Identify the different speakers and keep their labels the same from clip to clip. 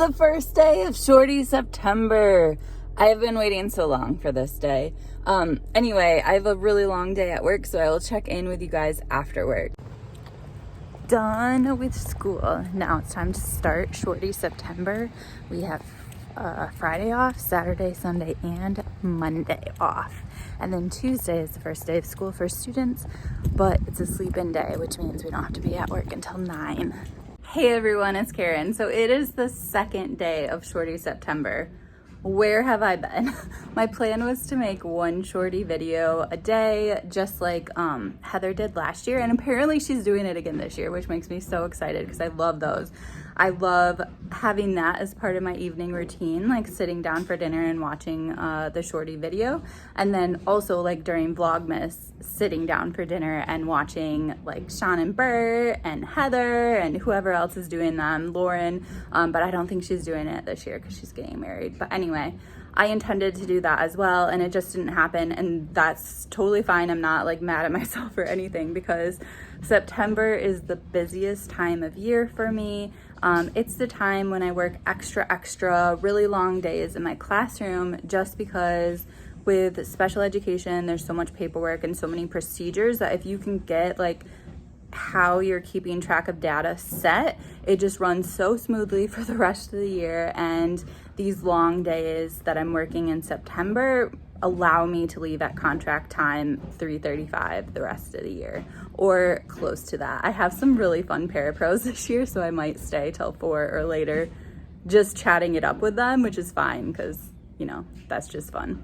Speaker 1: the first day of Shorty September. I have been waiting so long for this day. Anyway, I have a really long day at work, so I will check in with you guys after work. Done with school. Now it's time to start Shorty September. We have Friday off, Saturday, Sunday, and Monday off. And then Tuesday is the first day of school for students, but it's a sleep-in day, which means we don't have to be at work until 9. Hey everyone, it's Karen. So it is the second day of Shorty September. Where have I been? My plan was to make one Shorty video a day, just like Heather did last year, and apparently she's doing it again this year, which makes me so excited because I love those. I love having that as part of my evening routine, like sitting down for dinner and watching the Shorty video, and then also like during Vlogmas, sitting down for dinner and watching like Sean and Bert and Heather and whoever else is doing them, Lauren, but I don't think she's doing it this year because she's getting married. But anyway, I intended to do that as well, and it just didn't happen, and that's totally fine. I'm not like mad at myself or anything because September is the busiest time of year for me. It's the time when I work extra really long days in my classroom, just because with special education there's so much paperwork and so many procedures that if you can get like how you're keeping track of data set, it just runs so smoothly for the rest of the year. And these long days that I'm working in September allow me to leave at contract time 3:35 the rest of the year, or close to that. I have some really fun parapros this year, so I might stay till 4 or later just chatting it up with them, which is fine because, you know, that's just fun.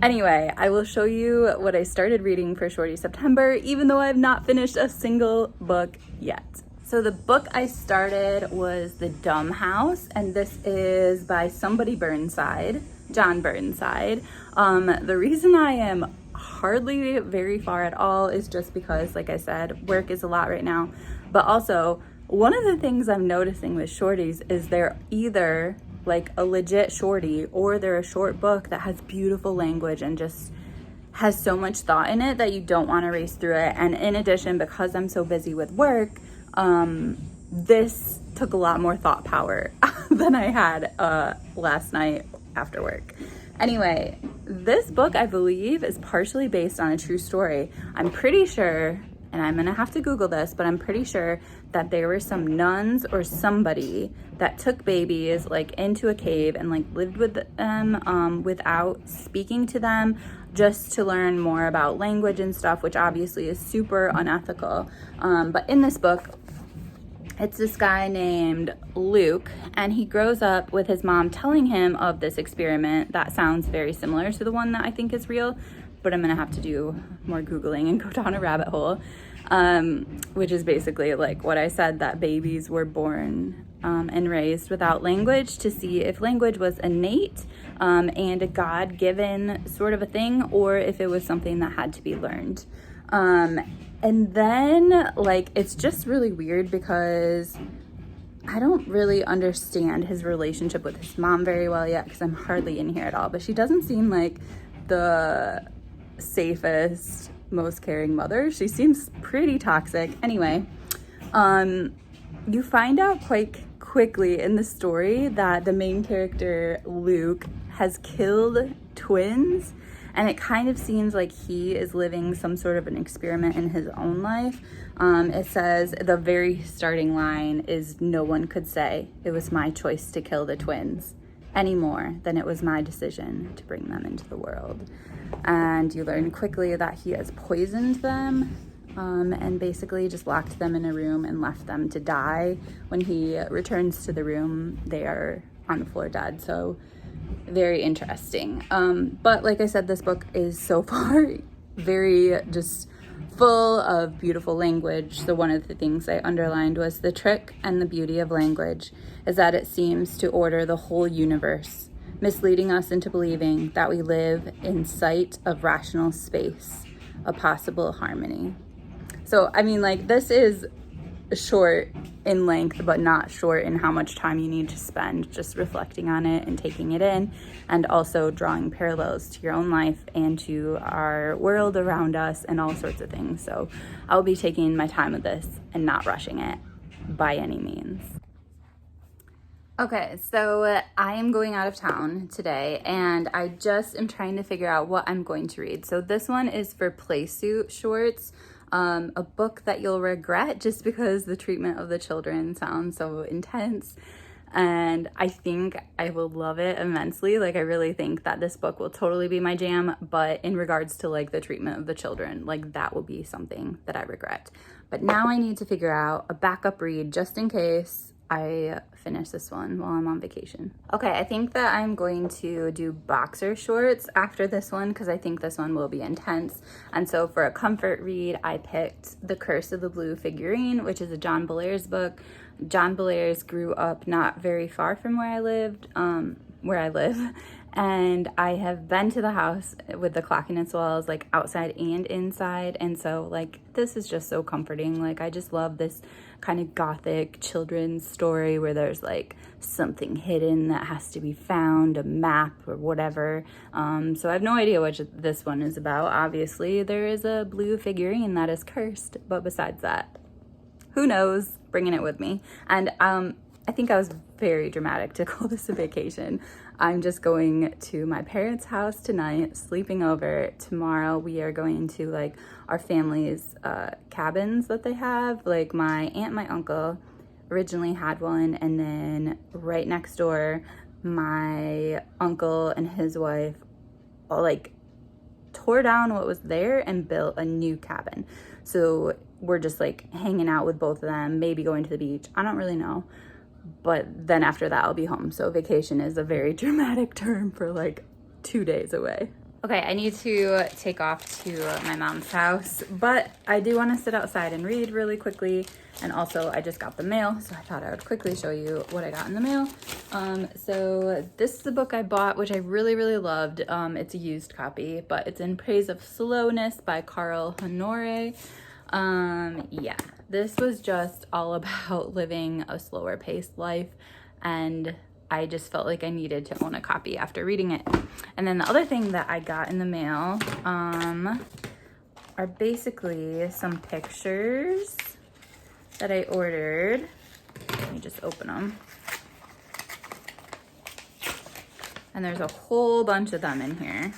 Speaker 1: Anyway, I will show you what I started reading for Shorty September, even though I have not finished a single book yet. So the book I started was The Dumb House, and this is by somebody Burnside, John Burnside. The reason I am hardly very far at all is just because, like I said, work is a lot right now. But also, one of the things I'm noticing with shorties is they're either like a legit shorty or they're a short book that has beautiful language and just has so much thought in it that you don't want to race through it. And in addition, because I'm so busy with work, this took a lot more thought power than I had last night after work. Anyway, this book, I believe, is partially based on a true story. I'm pretty sure, and I'm gonna have to Google this, but I'm pretty sure that there were some nuns or somebody that took babies like into a cave and like lived with them without speaking to them, just to learn more about language and stuff, which obviously is super unethical. But in this book, it's this guy named Luke, and he grows up with his mom telling him of this experiment that sounds very similar to the one that I think is real, but I'm gonna have to do more Googling and go down a rabbit hole, which is basically like what I said, that babies were born and raised without language to see if language was innate and a God-given sort of a thing, or if it was something that had to be learned. And then, like, it's just really weird because I don't really understand his relationship with his mom very well yet because I'm hardly in here at all, but she doesn't seem like the safest, most caring mother. She seems pretty toxic. Anyway, you find out quite quickly in the story that the main character, Luke, has killed twins. And it kind of seems like he is living some sort of an experiment in his own life. It says, the very starting line is, "No one could say it was my choice to kill the twins any more than it was my decision to bring them into the world." And you learn quickly that he has poisoned them and basically just locked them in a room and left them to die. When he returns to the room, they are on the floor dead. So very interesting. But like I said, this book is so far very just full of beautiful language. So one of the things I underlined was the trick and the beauty of language is that it seems to order the whole universe, misleading us into believing that we live in sight of rational space, a possible harmony. So, I mean, like, this is short in length, but not short in how much time you need to spend just reflecting on it and taking it in, and also drawing parallels to your own life and to our world around us and all sorts of things. So I'll be taking my time with this and not rushing it by any means. Okay, so I am going out of town today and I just am trying to figure out what I'm going to read. So this one is for Play Suit Shorts, a book that you'll regret just because the treatment of the children sounds so intense. And I think I will love it immensely. Like, I really think that this book will totally be my jam, but in regards to like the treatment of the children, like that will be something that I regret. But now I need to figure out a backup read just in case I finish this one while I'm on vacation. Okay, I think that I'm going to do VOXER shorts after this one because I think this one will be intense. And so for a comfort read, I picked The Curse of the Blue Figurine, which is a John Bellairs book. John Bellairs grew up not very far from where I live, and I have been to the house with the clock in its walls, like outside and inside, and so like this is just so comforting. Like, I just love this kind of gothic children's story where there's like something hidden that has to be found, a map or whatever. So I have no idea what this one is about. Obviously there is a blue figurine that is cursed, but besides that, who knows? Bringing it with me. And I think I was very dramatic to call this a vacation. I'm just going to my parents' house tonight, sleeping over. Tomorrow we are going to like our family's cabins that they have. Like, my aunt and my uncle originally had one, and then right next door, my uncle and his wife all like tore down what was there and built a new cabin. So we're just like hanging out with both of them, maybe going to the beach. I don't really know. But then after that, I'll be home. So vacation is a very dramatic term for like 2 days away. Okay, I need to take off to my mom's house, but I do want to sit outside and read really quickly. And also I just got the mail, so I thought I would quickly show you what I got in the mail. So this is a book I bought, which I really, really loved. It's a used copy, but it's In Praise of Slowness by Carl Honore. Yeah, this was just all about living a slower paced life, and I just felt like I needed to own a copy after reading it. And then the other thing that I got in the mail are basically some pictures that I ordered. Let me just open them. And there's a whole bunch of them in here.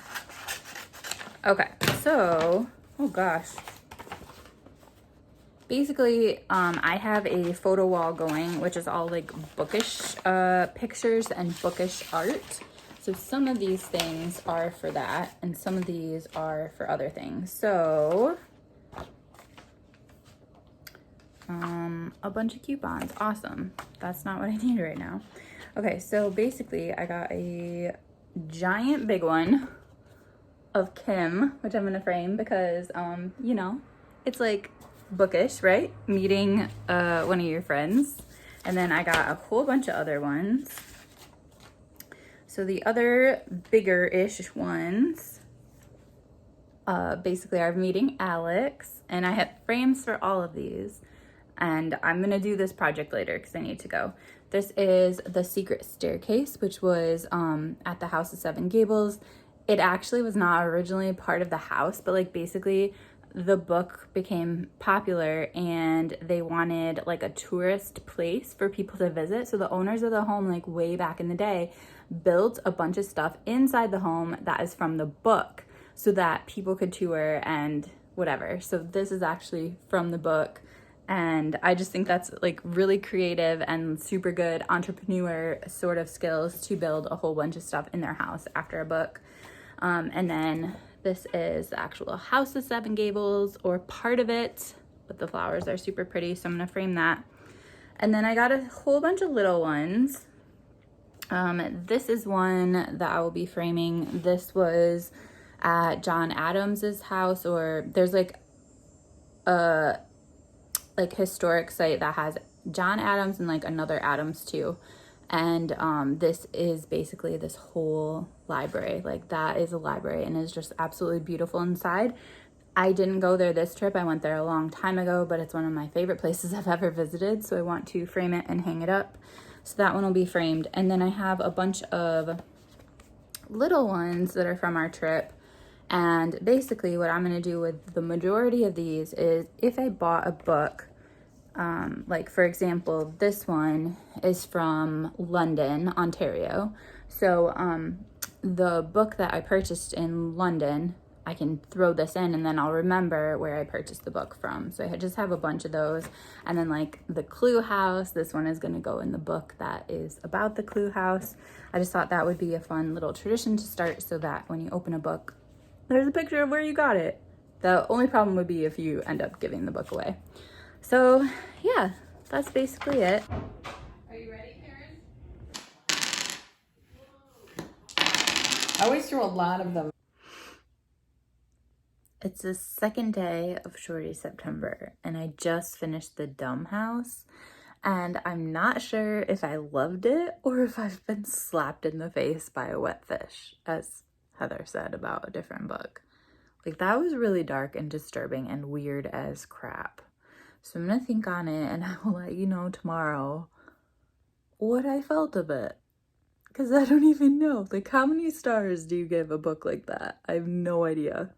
Speaker 1: Okay, so, oh gosh. Basically, I have a photo wall going, which is all like bookish pictures and bookish art. So some of these things are for that, and some of these are for other things. So, a bunch of coupons. Awesome. That's not what I need right now. Okay, so basically, I got a giant big one of Kim, which I'm gonna frame because, you know, it's like bookish, right? Meeting one of your friends. And then I got a whole bunch of other ones. So the other bigger-ish ones basically are meeting Alex, and I have frames for all of these, and I'm gonna do this project later because I need to go. This is The Secret Staircase, which was at the House of Seven Gables. It actually was not originally part of the house, but like basically the book became popular and they wanted like a tourist place for people to visit. So the owners of the home, like way back in the day, built a bunch of stuff inside the home that is from the book so that people could tour and whatever. So this is actually from the book. And I just think that's like really creative and super good entrepreneur sort of skills to build a whole bunch of stuff in their house after a book. And then this is the actual House of Seven Gables, or part of it, but the flowers are super pretty, so I'm gonna frame that. And then I got a whole bunch of little ones. This is one that I will be framing. This was at John Adams's house, or there's like a historic site that has John Adams and like another Adams too. And this is basically this whole library. Like, that is a library and is just absolutely beautiful inside. I didn't go there this trip. I went there a long time ago, but it's one of my favorite places I've ever visited. So I want to frame it and hang it up. So that one will be framed. And then I have a bunch of little ones that are from our trip. And basically what I'm going to do with the majority of these is, if I bought a book Like, for example, this one is from London, Ontario. So the book that I purchased in London, I can throw this in and then I'll remember where I purchased the book from. So I just have a bunch of those. And then like the Clue House, this one is going to go in the book that is about the Clue House. I just thought that would be a fun little tradition to start so that when you open a book, there's a picture of where you got it. The only problem would be if you end up giving the book away. So yeah, that's basically it.
Speaker 2: Are you ready, Karen? I always throw a lot of them.
Speaker 1: It's the second day of Shorty September and I just finished the Dumb House and I'm not sure if I loved it or if I've been slapped in the face by a wet fish, as Heather said about a different book. Like, that was really dark and disturbing and weird as crap. So I'm gonna think on it and I will let you know tomorrow what I felt of it. Because I don't even know. Like, how many stars do you give a book like that? I have no idea.